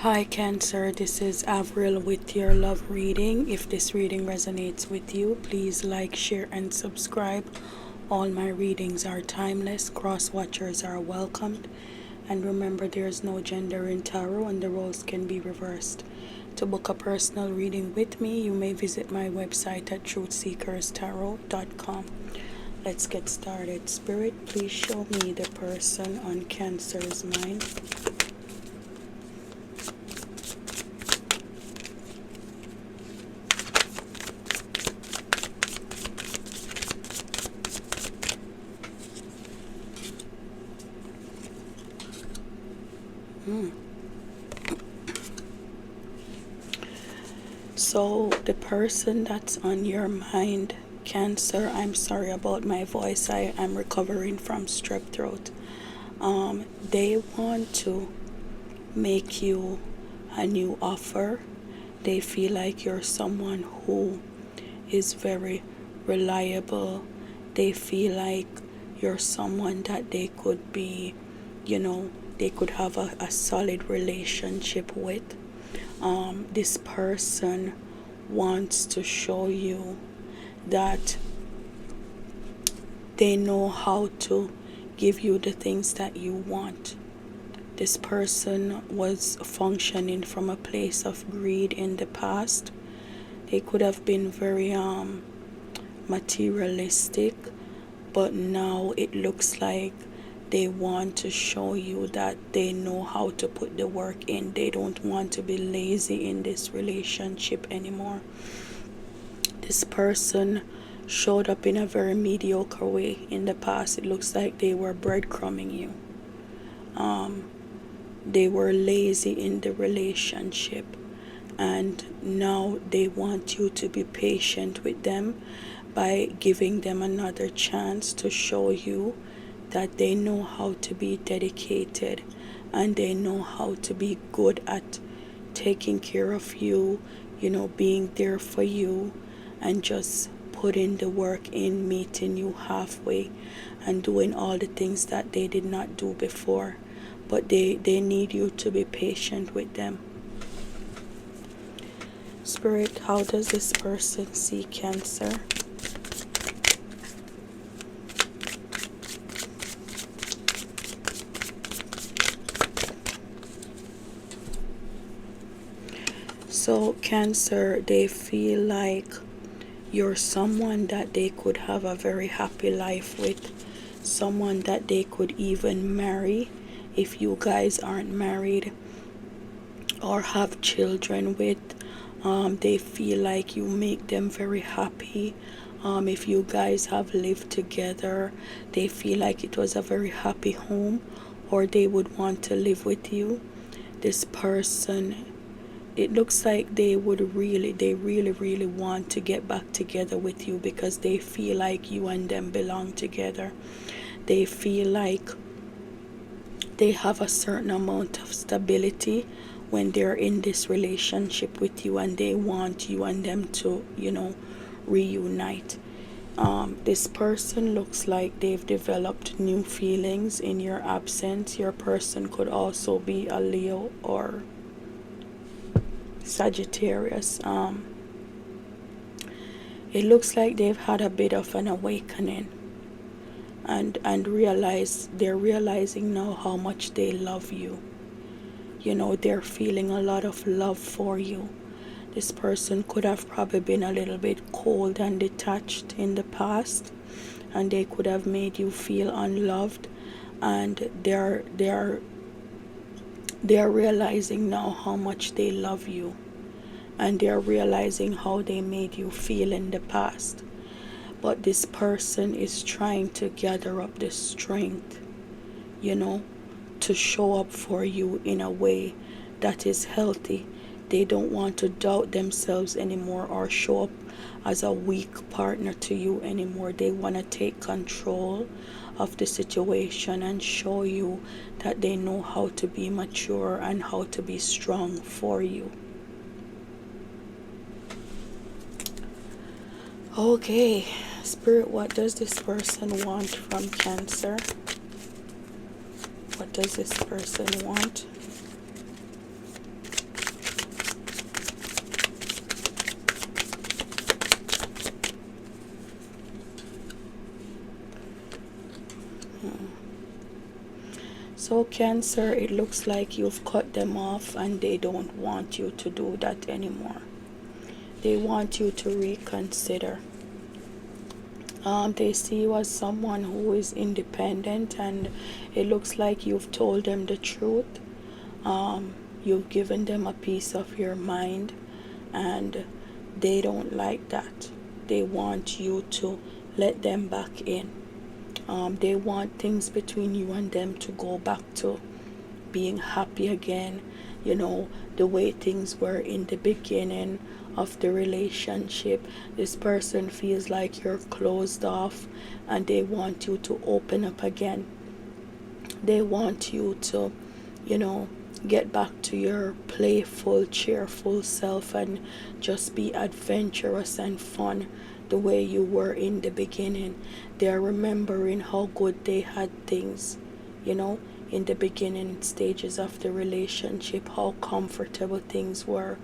Hi Cancer, this is Avril with your love reading. If this reading resonates with you, please like, share, and subscribe. All my readings are timeless, cross-watchers are welcomed. And remember, there's no gender in tarot and the roles can be reversed. To book a personal reading with me, you may visit my website at truthseekerstarot.com. Let's get started. Spirit, please show me the person on Cancer's mind. So the person that's on your mind, Cancer, I'm sorry about my voice. I'm recovering from strep throat. They want to make you a new offer. They feel like you're someone who is very reliable. They feel like you're someone that they could be, they could have a solid relationship with. This person wants to show you that they know how to give you the things that you want. This person was functioning from a place of greed in the past. They could have been very materialistic, but now it looks like they want to show you that they know how to put the work in. They don't want to be lazy in this relationship anymore. This person showed up in a very mediocre way in the past. It looks like they were breadcrumbing you. They were lazy in the relationship, and now they want you to be patient with them by giving them another chance to show you that they know how to be dedicated and they know how to be good at taking care of you, being there for you, and just putting the work in, meeting you halfway and doing all the things that they did not do before. But they need you to be patient with them. Spirit, how does this person see Cancer? So Cancer, they feel like you're someone that they could have a very happy life with, someone that they could even marry if you guys aren't married, or have children with. They feel like you make them very happy. If you guys have lived together, they feel like it was a very happy home, or they would want to live with you. This person, it looks like they really want to get back together with you because they feel like you and them belong together. They feel like they have a certain amount of stability when they're in this relationship with you, and they want you and them to, reunite. This person looks like they've developed new feelings in your absence. Your person could also be a Leo or Sagittarius. It looks like they've had a bit of an awakening and they're realizing now how much they love you. They're feeling a lot of love for you. This person could have probably been a little bit cold and detached in the past, and they could have made you feel unloved, and they're realizing now how much they love you, and they're realizing how they made you feel in the past. But this person is trying to gather up the strength, to show up for you in a way that is healthy. They don't want to doubt themselves anymore or show up as a weak partner to you anymore. They want to take control of the situation and show you that they know how to be mature and how to be strong for you. Okay, Spirit, what does this person want from Cancer? What does this person want? So Cancer, it looks like you've cut them off and they don't want you to do that anymore. They want you to reconsider. They see you as someone who is independent, and it looks like you've told them the truth. You've given them a piece of your mind, and they don't like that. They want you to let them back in. They want things between you and them to go back to being happy again, the way things were in the beginning of the relationship. This person feels like you're closed off and they want you to open up again. They want you to, get back to your playful, cheerful self and just be adventurous and fun the way you were in the beginning. They're remembering how good they had things, in the beginning stages of the relationship, how comfortable things were,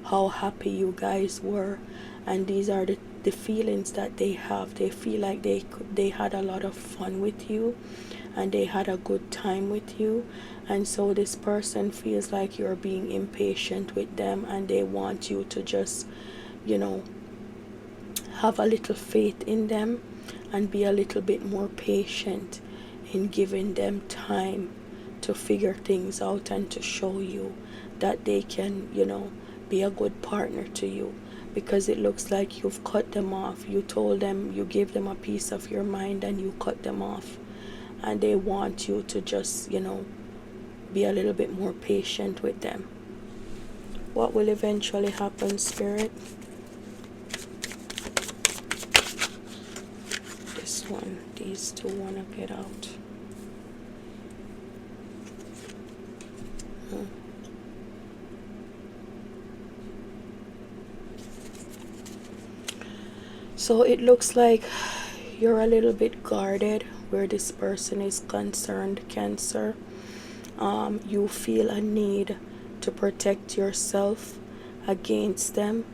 how happy you guys were. And these are the feelings that they have. They feel like they had a lot of fun with you and they had a good time with you. And so this person feels like you're being impatient with them, and they want you to just, have a little faith in them and be a little bit more patient in giving them time to figure things out and to show you that they can, be a good partner to you. Because it looks like you've cut them off. You told them, you gave them a piece of your mind and you cut them off. And they want you to just, be a little bit more patient with them. What will eventually happen, Spirit? This one, these two want to get out. So it looks like you're a little bit guarded where this person is concerned, Cancer. You feel a need to protect yourself against them.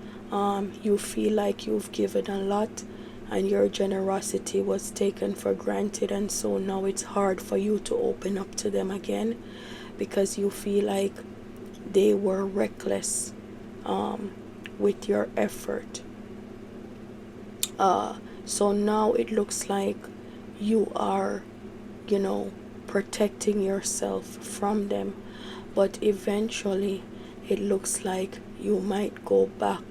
You feel like you've given a lot and your generosity was taken for granted, and so now it's hard for you to open up to them again because you feel like they were reckless with your effort. So now it looks like you are, protecting yourself from them, but eventually it looks like you might go back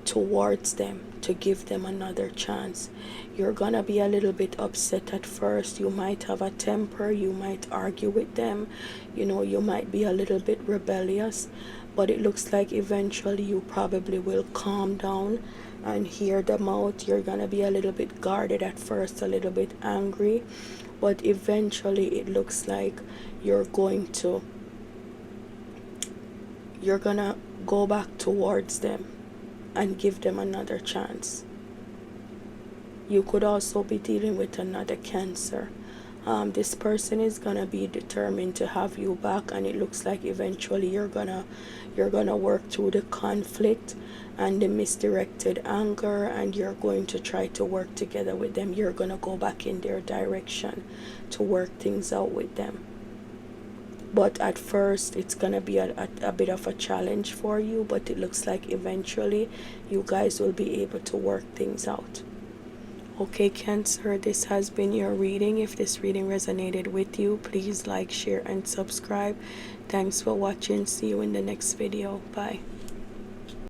towards them to give them another chance. You're gonna be a little bit upset at first. You might have a temper, you might argue with them, you might be a little bit rebellious, but it looks like eventually you probably will calm down and hear them out. You're gonna be a little bit guarded at first, a little bit angry, but eventually it looks like you're gonna go back towards them and give them another chance. You could also be dealing with another Cancer. This person is gonna be determined to have you back, and it looks like eventually you're gonna work through the conflict and the misdirected anger, and you're going to try to work together with them. You're gonna go back in their direction to work things out with them. But at first it's gonna be a bit of a challenge for you, but it looks like eventually you guys will be able to work things out. Okay, Cancer, this has been your reading. If this reading resonated with you, please like, share, and subscribe. Thanks for watching. See you in the next video. Bye.